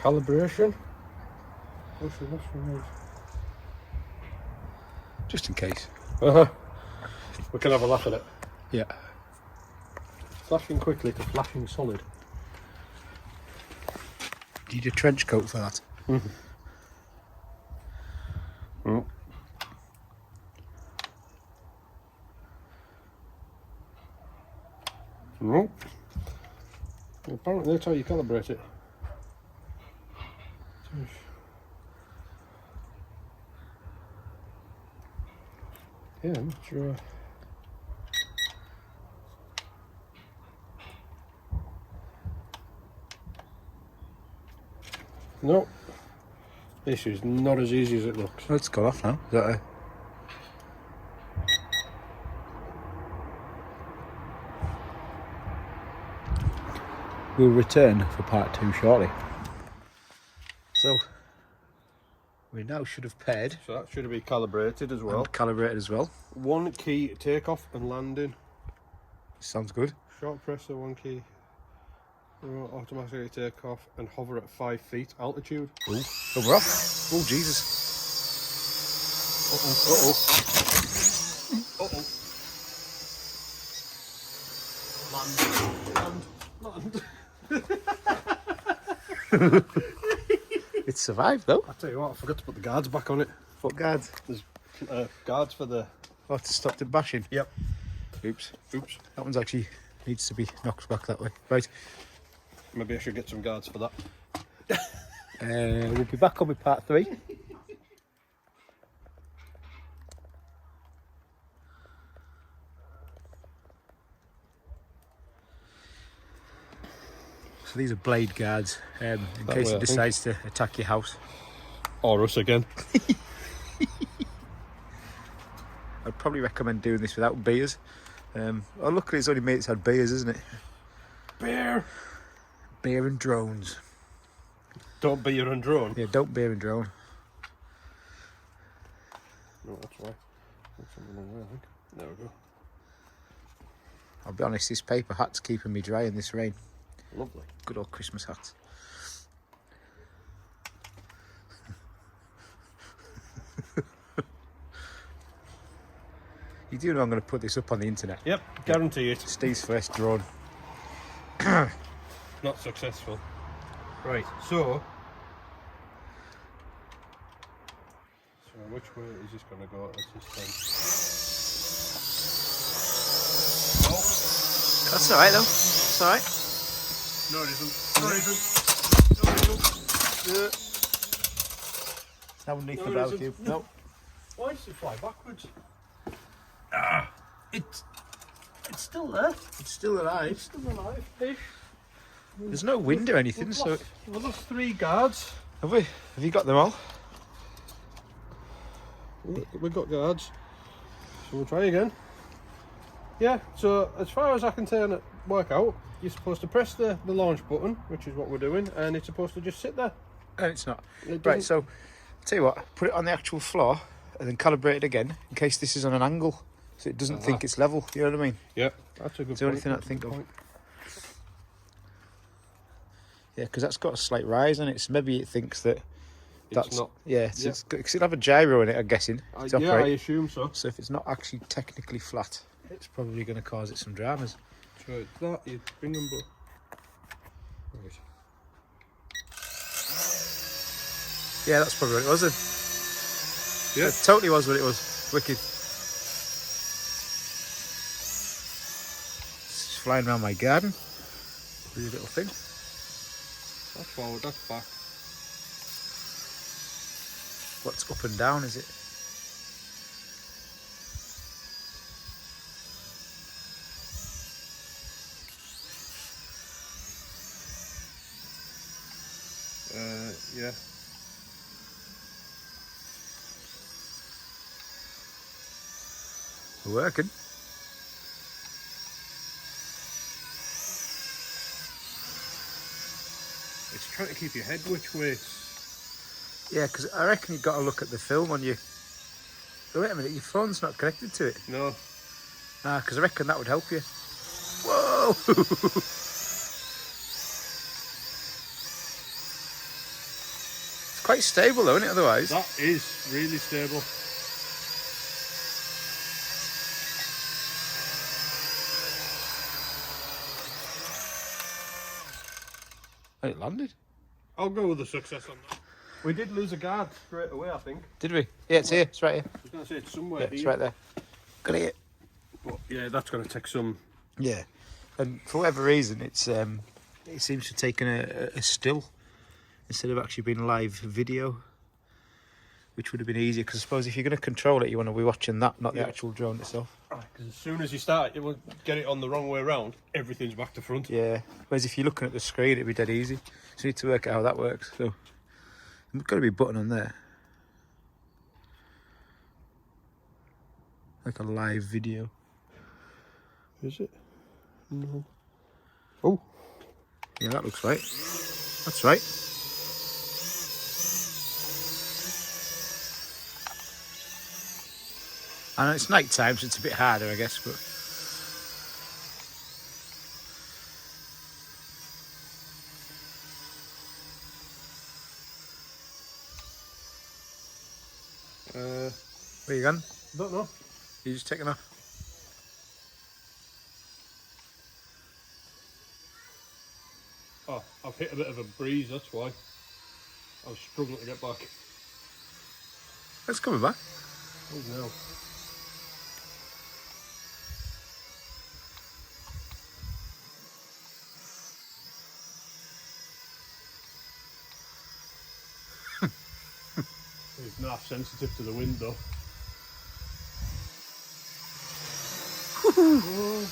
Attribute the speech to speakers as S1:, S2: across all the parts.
S1: calibration. What's the next one?
S2: Just in case.
S1: We can have a laugh at it.
S2: Yeah.
S1: Flashing quickly to flashing solid.
S2: Need a trench coat for that.
S1: Oh. No. Apparently that's how you calibrate it. Yeah, I'm not sure. No. This is not as easy as it looks.
S2: Well, it's gone off now. Is that a... We'll return for part 2 shortly. So, we now should have paired.
S1: So that should be calibrated as well.
S2: And calibrated as well.
S1: One key takeoff and landing.
S2: Sounds good.
S1: Short presser, one key. Automatically take off and hover at 5 feet altitude.
S2: Ooh. Oh, we're off. Oh, Jesus.
S1: Land.
S2: It survived though.
S1: I tell you what, I forgot to put the guards back on it.
S2: What guards?
S1: There's guards for the...
S2: Oh, to stop the bashing?
S1: Yep.
S2: Oops.
S1: Oops.
S2: That one's actually needs to be knocked back that way. Right.
S1: Maybe I should get some guards for that.
S2: We'll be back on with part 3. So these are blade guards, in case it decides to attack your house.
S1: Or us again.
S2: I'd probably recommend doing this without beers. Oh, luckily it's only mates had beers, isn't it?
S1: Beer!
S2: Beer and drones.
S1: Don't beer and drone.
S2: Yeah, don't beer and drone.
S1: No, that's right. That's something wrong there, I think. There we go.
S2: I'll be honest, this paper hat's keeping me dry in this rain.
S1: Lovely.
S2: Good old Christmas hats. You do know I'm going to put this up on the internet.
S1: Yep, guarantee it.
S2: Steve's first drone.
S1: Not successful. Right, so which way is this going to go at this time? Oh.
S2: That's alright though. It's alright.
S1: No, it isn't. No, it isn't. No, it isn't.
S2: It's now underneath
S1: No,
S2: the
S1: it
S2: barbecue.
S1: isn't.
S2: Nope.
S1: Why does it fly backwards?
S2: It's
S1: still there.
S2: It's still alive.
S1: It's still alive-ish.
S2: There's no wind or anything, so...
S1: Well, there's 3 guards.
S2: Have we? Have you got them all?
S1: We've got guards. So we'll try again. Yeah, so as far as I can tell it work out, you're supposed to press the launch button, which is what we're doing, and it's supposed to just sit there.
S2: And it's not. Right, so, tell you what, put it on the actual floor, and then calibrate it again, in case this is on an angle, so it doesn't think it's level, you know what I mean?
S1: Yeah, that's a good point.
S2: It's the only thing I think of. Yeah, because that's got a slight rise on it, so maybe it thinks that that's...
S1: It's not.
S2: Yeah, because it'll have a gyro in it, I'm guessing, to
S1: yeah,
S2: operate.
S1: I assume so.
S2: So if it's not actually technically flat, it's probably going to cause it some dramas.
S1: So it's that, you bring them both. Right.
S2: Yeah, that's probably what it was then.
S1: Yeah.
S2: It totally was what it was. Wicked. It's flying around my garden. With a little thing.
S1: That's forward, that's back.
S2: What's up and down, is it?
S1: Yeah.
S2: We're working.
S1: It's trying to keep your head which way.
S2: Yeah, because I reckon you've got to look at the film on your... Oh, wait a minute, your phone's not connected to it.
S1: No.
S2: Ah, because I reckon that would help you. Whoa! quite stable though, isn't it, otherwise?
S1: That is really stable.
S2: And it landed.
S1: I'll go with the success on that. We did lose a guard straight away, I think.
S2: Did we? Yeah, it's here. It's right here.
S1: I was going to say it's somewhere
S2: Yeah,
S1: here.
S2: it's right there. Got it.
S1: But yeah, that's going to take some...
S2: Yeah. And for whatever reason, it seems to have taken a still instead of actually being live video, which would have been easier, because I suppose if you're going to control it, you want to be watching that, not the actual drone itself.
S1: Because as soon as you start, you will get it on the wrong way around, everything's back to front.
S2: Yeah. Whereas if you're looking at the screen, it'd be dead easy. So you need to work out how that works. So there's got to be a button on there. Like a live video.
S1: Is it? No. Oh.
S2: Yeah, that looks right. That's right. I know it's night time, so it's a bit harder, I guess, but... Where you gone?
S1: Don't know.
S2: You just taking off?
S1: Oh, I've hit a bit of a breeze, that's why. I was struggling to get back.
S2: It's coming back.
S1: Oh no. It's not sensitive to the wind though. Oh.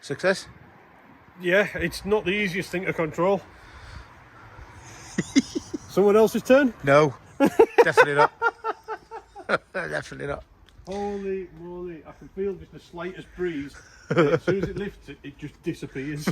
S2: Success?
S1: Yeah, it's not the easiest thing to control. Someone else's turn?
S2: No, definitely not. Definitely not.
S1: Holy moly, I can feel just the slightest breeze. As soon as it lifts, it just disappears.